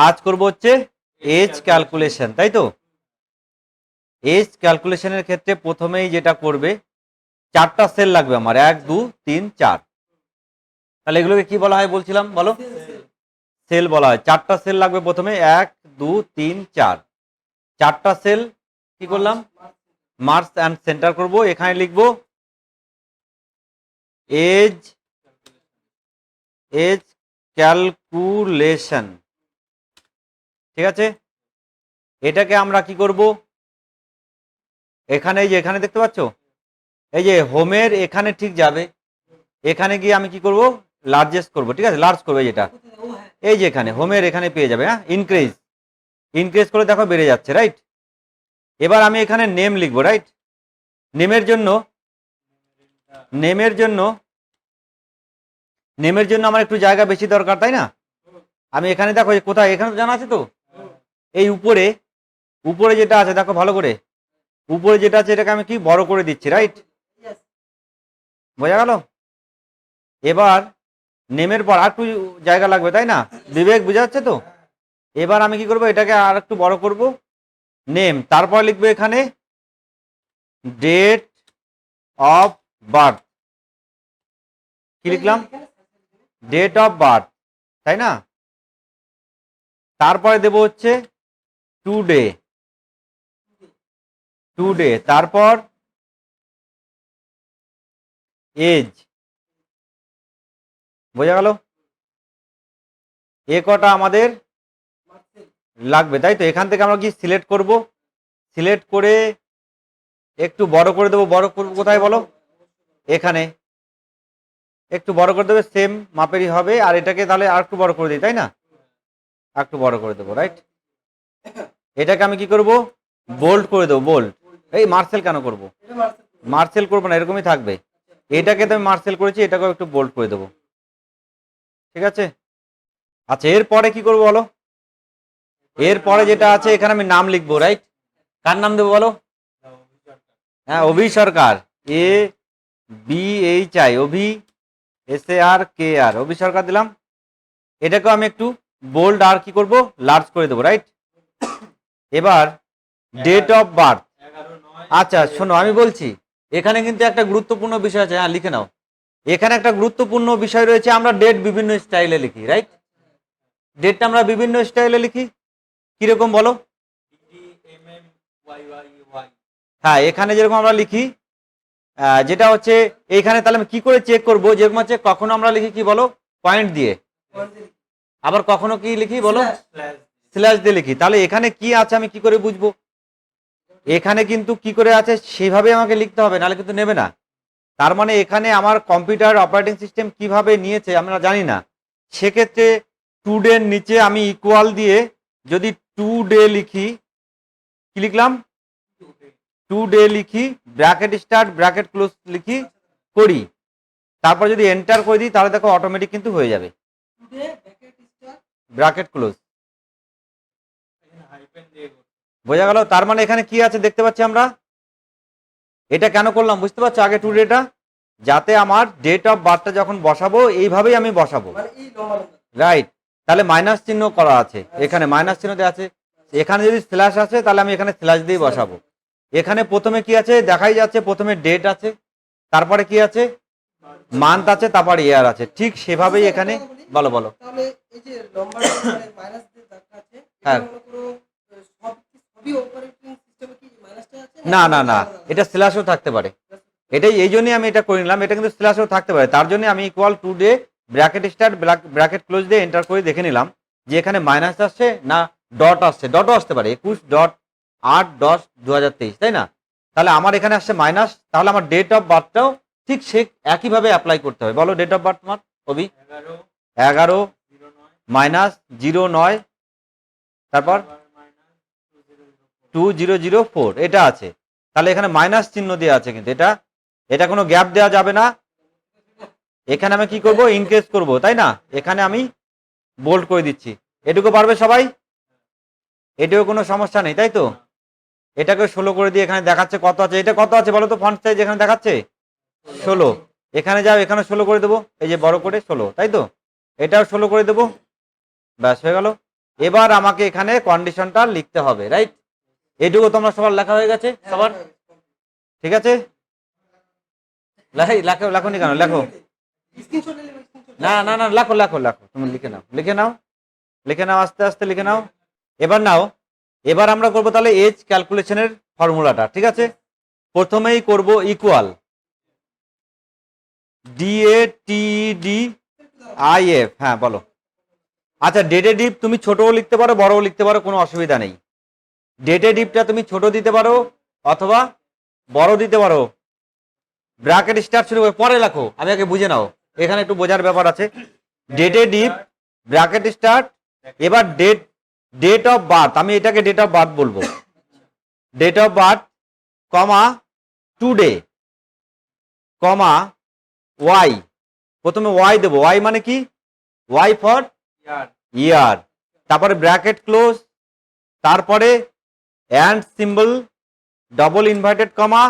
আজ করব হচ্ছে এজ ক্যালকুলেশন, তাই তো। এজ ক্যালকুলেশনের ক্ষেত্রে প্রথমেই যেটা করবে, 4টা সেল লাগবে আমার, 1 2 3 4। তাহলে এগুলোকে কি বলা হয় বলছিলাম, বলো? সেল বলা হয়। 4টা সেল লাগবে প্রথমে, 1 2 3 4। 4টা সেল কি করলাম, মার্জ অ্যান্ড সেন্টার করব। এখানে লিখব এজ এজ ক্যালকুলেশন, ঠিক আছে। এটাকে আমরা কি করব, এখানে এই যে এখানে দেখতে পাচ্ছ, এই যে হোমের এখানে ঠিক যাবে, এখানে গিয়ে আমি কি করব, লার্জেস্ট করব, ঠিক আছে, লার্জ করবে যেটা, এই যে এখানে হোমের এখানে পেয়ে যাবে। হ্যাঁ, ইনক্রিজ ইনক্রিজ করে দেখো বেড়ে যাচ্ছে, রাইট। এবার আমি এখানে নেম লিখবো, রাইট। নেমের জন্য নেমের জন্য নেমের জন্য আমার একটু জায়গা বেশি দরকার, তাই না। আমি এখানে দেখো কোথায়, এখানে তো জানা আছে তো, এই উপরে উপরে যেটা আছে দেখো ভালো করে, উপরে যেটা আছে এটাকে আমি কি বড় করে দিচ্ছি, রাইট। বোঝা গেল। এবার নেমের পর আর একটু জায়গা লাগবে, তাই না, বিবেক, বোঝা যাচ্ছে তো। এবার আমি কি করব, এটাকে আর একটু বড় করব, নেম, তারপর লিখবো এখানে ডেট অফ বার্থ। কি লিখলাম, ডেট অফ বার্থ, তাই না। তারপরে দেব হচ্ছে টুডে, তারপর এজ। বোঝা গেল। এ কটা আমাদের লাগবে, তাই তো। এখান থেকে আমরা কি সিলেক্ট করব, সিলেক্ট করে একটু বড় করে দেবো। বড় করবো কোথায় বলো, এখানে একটু বড় করে দেবে, সেম মাপেরই হবে। আর এটাকে তাহলে আর একটু বড় করে দিই, তাই না, আর একটু বড় করে দেবো, রাইট। এটাকে আমি কি করব, বোল্ড করে দেবো, বোল্ড। এই মার্সেল কেন করব, মার্সেল করবো না, এরকমই থাকবে। এটাকে তো আমি মার্সেল করেছি, এটাকেও একটু বোল্ড করে দেবো, ঠিক আছে। আচ্ছা, এরপরে কি করবো বলো, এরপরে যেটা আছে এখানে আমি নাম লিখবো, রাইট। কার নাম দেবো বলো, হ্যাঁ, Abhi Sarkar, A B H I, Abhi SARKR, Abhi Sarkar দিলাম। এটাকেও আমি একটু বোল্ড আর কি করব, লার্জ করে দেবো, রাইট। এবার ডেট অফ বার্থ। আচ্ছা শোনো, আমি বলছি এখানে কিন্তু একটা গুরুত্বপূর্ণ বিষয় আছে, হ্যাঁ লিখে নাও। এখানে একটা গুরুত্বপূর্ণ বিষয় রয়েছে, আমরা ডেট বিভিন্ন স্টাইলে লিখি, রাইট। ডেটটা আমরা বিভিন্ন স্টাইলে লিখি, কিরকম বলো। হ্যাঁ, এখানে যেরকম আমরা লিখি, যেটা হচ্ছে এইখানে, তাহলে আমি কি করে চেক করবো, যেরকম হচ্ছে কখনো আমরা লিখি কি বলো, পয়েন্ট দিয়ে, আবার কখনো কি লিখি বলো, স্ল্যাশ দিয়ে লিখি। তাহলে এখানে কি আছে আমি কি করে বুঝবো, এখানে কিন্তু কি করে আছে সেভাবে আমাকে লিখতে হবে, নাহলে কিন্তু নেবে না। তার মানে এখানে আমার কম্পিউটার অপারেটিং সিস্টেম কিভাবে নিয়েছে আমরা জানি না। সেক্ষেত্রে টুডের নিচে আমি ইকুয়াল দিয়ে যদি টুডে লিখি, কি লিখলাম, টুডে লিখি, ব্র্যাকেট স্টার্ট ব্র্যাকেট ক্লোজ লিখি করি, তারপর যদি এন্টার করে দিই তাহলে দেখো অটোমেটিক কিন্তু হয়ে যাবে, ব্র্যাকেট ক্লোজ। বোঝা গেল। তার মানে এখানে কি আছে দেখতে পাচ্ছি আমরা। এটা কেন করলাম বুঝতে পারছো, আগে টুডেটা, যাতে আমার ডেট অফ বার্থটা যখন বসাবো এইভাবেই আমি বসাবো, রাইট। তাহলে মাইনাস চিহ্ন করা আছে, এখানে মাইনাস চিহ্ন দেওয়া আছে। এখানে যদি স্ল্যাশ আছে তাহলে আমি এখানে স্ল্যাশ দিয়ে বসাবো। এখানে প্রথমে কি আছে দেখাই যাচ্ছে, প্রথমে ডেট আছে, তারপরে কি আছে মান্থ আছে, তারপর ইয়ার আছে, ঠিক সেভাবেই এখানে। বলো বলো। হ্যাঁ, না না না, এটা স্ল্যাশও থাকতে পারে, এটাই এই জন্যই আমি এটা করে নিলাম। এটা কিন্তু স্ল্যাশও থাকতে পারে, তার জন্য আমি equal to day bracket start bracket close দিয়ে এন্টার করে দেখে নিলাম যে এখানে মাইনাস আসছে না ডট আসছে। ডটও আসতে পারে, 21.8/10/2023, তাই না। তাহলে আমার এখানে আসছে মাইনাস, তাহলে আমার ডেট অফ বার্থটাও ঠিক সে একইভাবে অ্যাপ্লাই করতে হবে। বলো ডেট অফ বার্থ তোমার কবি, 11-09, তারপর 2004 এটা আছে। তাহলে এখানে মাইনাস চিহ্ন দেওয়া আছে, কিন্তু এটা কোনো গ্যাপ দেওয়া যাবে না। এখানে আমি কি করব, ইনক্রিজ করব, তাই না। এখানে আমি বোল্ড করে দিচ্ছি। এটুকু পারবে সবাই, এটাও কোনো সমস্যা নেই, তাই তো। এটাকে 16 করে দিয়ে এখানে দেখাচ্ছে কত আছে, এটা কত আছে বলো তো, ফন্ট সাইজ এখানে দেখাচ্ছে 16। এখানে যাও, এখানে 16 করে দেবো, এই যে বড় করে 16, তাই তো। এটাও 16 করে দেবো, ব্যাস হয়ে গেল। এবার আমাকে এখানে কন্ডিশনটা লিখতে হবে, রাইট? এইটুকু তোমরা সবার লেখা হয়ে গেছে সবার? ঠিক আছে, লেখো লেখো নি কেন, লেখো। না না না, লেখো লেখো লেখো, তুমি লিখে নাও, লিখে নাও, লিখে নাও, আস্তে আস্তে লিখে নাও। এবার নাও, এবার আমরা করবো তাহলে এজ ক্যালকুলেশনের ফর্মুলাটা, ঠিক আছে? প্রথমেই করব ইকুয়াল DATEDIF। হ্যাঁ বলো। আচ্ছা, ডেটেডিভ তুমি ছোটও লিখতে পারো, বড়ও লিখতে পারো, কোনো অসুবিধা নেই। ডেটেডিভটা তুমি ছোট দিতে পারো অথবা বড় দিতে পারো। ব্র্যাকেট স্টার্ট শুরু করে পরে লেখো, আমি আগে বুঝে নাও, এখানে একটু বোঝার ব্যাপার আছে। ডেটেডিভ ব্র্যাকেট স্টার্ট, এবার ডেট অফ বার্থ, আমি এটাকে ডেট অফ বার্থ বলবো। Date of birth comma today comma Y, প্রথমে ওয়াই দেবো, ওয়াই মানে কি, ওয়াই ফর ইয়ার, তারপরে ব্র্যাকেট ক্লোজ, তারপরে and symbol double inverted comma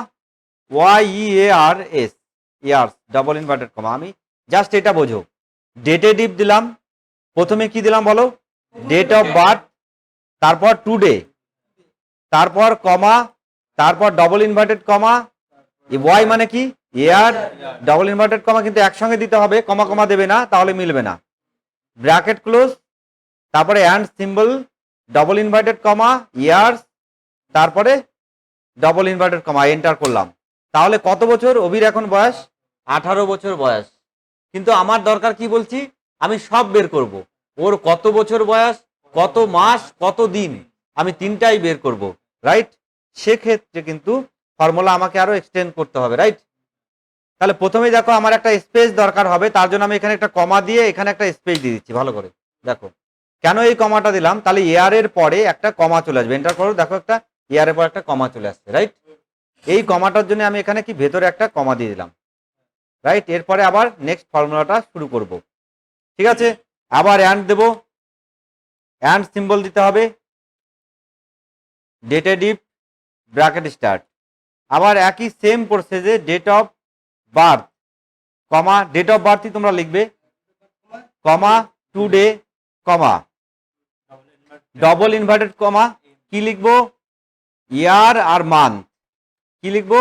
YEARS, years double inverted comma. আমি জাস্ট এটা বোঝো, ডেটেডিভ দিলাম, প্রথমে কি দিলাম বলো, ডেট অফ বার্থ, তারপর টুডে, তারপর কমা, তারপর ডবল ইনভার্টেড কমা, ওয়াই মানে কি ইয়ার, ডবল ইনভার্টেড কমা কিন্তু একসঙ্গে দিতে হবে, কমা কমা দেবে না, তাহলে মিলবে না। ব্র্যাকেট ক্লোজ, তারপরে and symbol double inverted comma years, তারপরে ডবল ইনভার্টেড কমা, এন্টার করলাম। তাহলে কত বছর অভির এখন বয়স? 18 বছর বয়স। কিন্তু আমার দরকার কি বলছি, আমি সব বের করব, ওর কত বছর বয়স, কত মাস, কত দিন, আমি তিনটাই বের করব, রাইট? সেক্ষেত্রে কিন্তু ফর্মুলা আমাকে আরো এক্সটেন্ড করতে হবে, রাইট? তাহলে প্রথমেই দেখো আমার একটা স্পেস দরকার হবে, তার জন্য আমি এখানে একটা কমা দিয়ে এখানে একটা স্পেস দিয়ে দিচ্ছি। ভালো করে দেখো কেন এই কমাটা দিলাম, তাহলে ইয়ারের পরে একটা কমা চলে আসবে, এন্টার করো, দেখো একটা ইয়ারের পর একটা কমা চলে আসছে, রাইট? এই কমাটার জন্য আমি এখানে কি ভেতরে একটা কমা দিয়ে দিলাম, রাইট? এরপরে আবার নেক্সট ফর্মুলাটা শুরু করব, ঠিক আছে? আবার অ্যান্ড দেব, অ্যান্ড সিম্বল দিতে হবে, ডেটেডিভ ব্র্যাকেট স্টার্ট, আবার একই সেম প্রসেসে date of birth comma, date of বার্থই তোমরা লিখবে, comma today comma double inverted comma, কি লিখবো, ইয়ার আর মান্থ, কি লিখবো,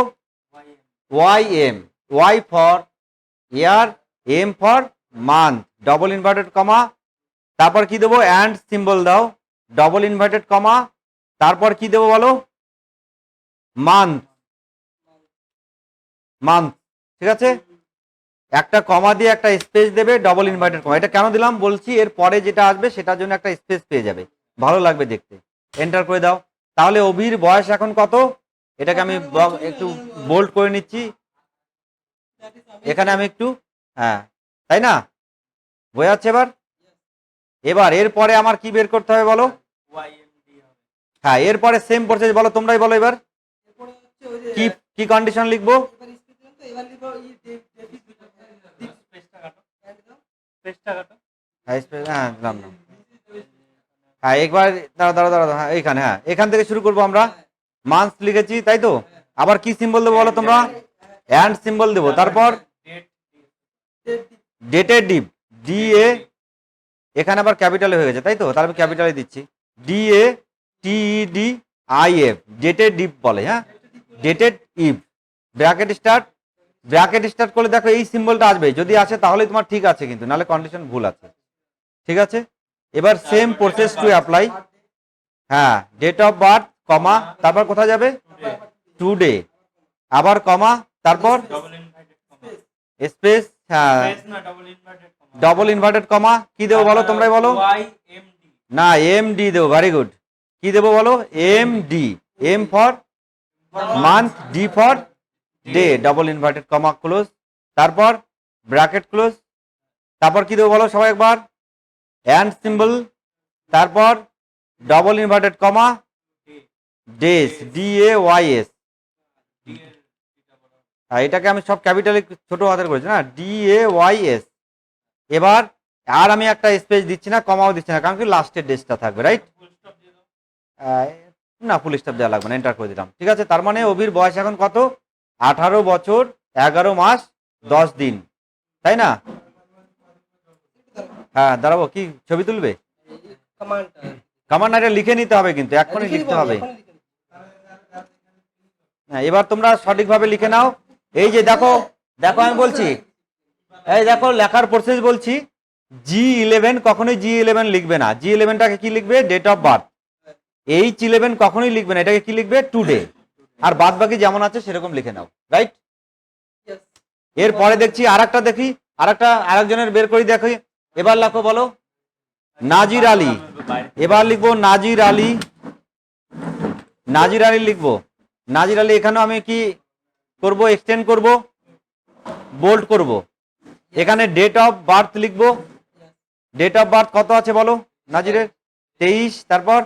YM, Y for year, M for month, double inverted comma, তারপর কি দেবো, অ্যান্ড সিম্বল দাও, ডবল ইনভার্টেড কমা, তারপর কি দেবো বলো, মান্থ, মান্থ, ঠিক আছে? একটা কমা দিয়ে একটা স্পেস দেবে, ডবল ইনভার্টেড কমা। এটা কেন দিলাম বলছি, এর পরে যেটা আসবে সেটার জন্য একটা স্পেস পেয়ে যাবে, ভালো লাগবে দেখতে। এন্টার করে দাও। তাহলে অভির বয়স এখন কত, এটাকে আমি একটু বোল্ড করে নিচ্ছি, এখানে আমি একটু, হ্যাঁ তাই না, বোঝা যাচ্ছে এবার? এবার এরপরে আমার কি বের করতে হবে বলো, হ্যাঁ এরপরে সেম প্রসেস, বলো তোমরাই বলো এবার কি কি কন্ডিশন লিখবো, হ্যাঁ একবার দাঁড়া দাঁড়া, হ্যাঁ এইখানে, হ্যাঁ এখান থেকে শুরু করবো আমরা, মান্থ লিখেছি তাই তো, আবার কি সিম্বল দেবো বলো তোমরা, অ্যান্ড সিম্বল দেবো, তারপর ডেটেডিভ, DA, এখানে আবার ক্যাপিটালে হয়ে গেছে তাই তো, তাহলে আমি ক্যাপিটালে দিচ্ছি, DATEDIF, ডেটেডিভ বলে, হ্যাঁ dated eve, bracket start, bracket start করলে দেখো এই সিম্বলটা আসবে, যদি আসে তাহলে তোমার ঠিক আছে, কিন্তু নাহলে কন্ডিশন ভুল আছে, ঠিক আছে? এবার সেম প্রসেস টু অ্যাপ্লাই, হ্যাঁ ডেট অফ বার্থ কমা, তারপর কোথায় যাবে, টুডে, আবার কমা, তারপর স্পেস, হ্যাঁ ডবল ইনভার্টেড কমা, কি দেবো বলো তোমরাই বলো, না MD দেবো, ভেরি গুড, কি দেবো বলো, MD, M for month, D for day, double inverted comma close, তারপর ব্র্যাকেট ক্লোজ, তারপর কি দেবো বলো সবাই একবার, অ্যান্ড সিম্বল, তারপর ডবল ইনভার্টেড কমা, ডেস, DAYS, এটাকে আমি সব ক্যাপিটালে ছোট হাতের করেছি না, DAYS। এবার আর আমি একটা স্পেস দিচ্ছি না, কমাও দিচ্ছি না, কারণ কি লাস্টের ডেসটা থাকবে, রাইট? না ফুল স্টপ দেওয়া লাগবে না, এন্টার করে দিলাম, ঠিক আছে? তার মানে অভির বয়স এখন কত, 18 বছর 11 মাস 10 দিন, তাই না? হ্যাঁ দাঁড়াবো, কি ছবি তুলবে? কমান্ড এটা লিখে নিতে হবে, কিন্তু এক্ষুনি লিখতে হবে। হ্যাঁ, এবার তোমরা সঠিকভাবে লিখে নাও। এই যে দেখো দেখো আমি বলছি, এই দেখো লেখার প্রসেস বলছি। G11 কখনোই G11 লিখবে না, G11টাকে কি লিখবে? Date of birth. H11 কখনোই লিখবে না, এটাকে কি লিখবে? টুডে। আর বাদ বাকি যেমন আছে সেরকম লিখে নাও, রাইট? এরপরে দেখছি আরেকটা, দেখি আরেকজনের বের করি, দেখি। এবার লেখো, বলো নাজির আলী। এবার লিখবো নাজির আলী, নাজির আলী লিখবো। নাজির আলী এখানেও আমি কি করব? এক্সটেন্ড করব, বোল্ড করব। এখানে ডেট অফ বার্থ লিখবো। ডেট অফ বার্থ কত আছে বলো নাজিরের? 23, তারপর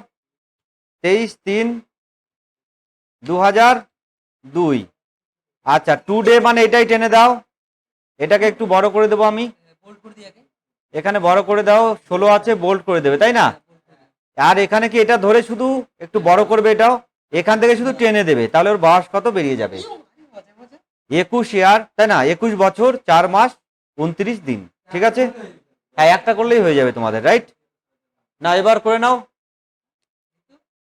23/3/2002। আচ্ছা, টুডে মানে এটাই টেনে দাও, এটাকে একটু বড় করে দেবো আমি, এখানে বড় করে দাও। 16 আছে, বোল্ড করে দেবে, তাই না? আর এখানে কি এটা ধরে শুধু একটু বড় করবে, এটাও এখান থেকে শুধু টেনে দেবে, তাহলে ওর বয়স কত বেরিয়ে যাবে? 21 ইয়ার, তাই না? 21 বছর 4 মাস 29 দিন। ঠিক আছে, হ্যাঁ, একটা করলেই হয়ে যাবে তোমাদের, রাইট? না, এবার করে নাও।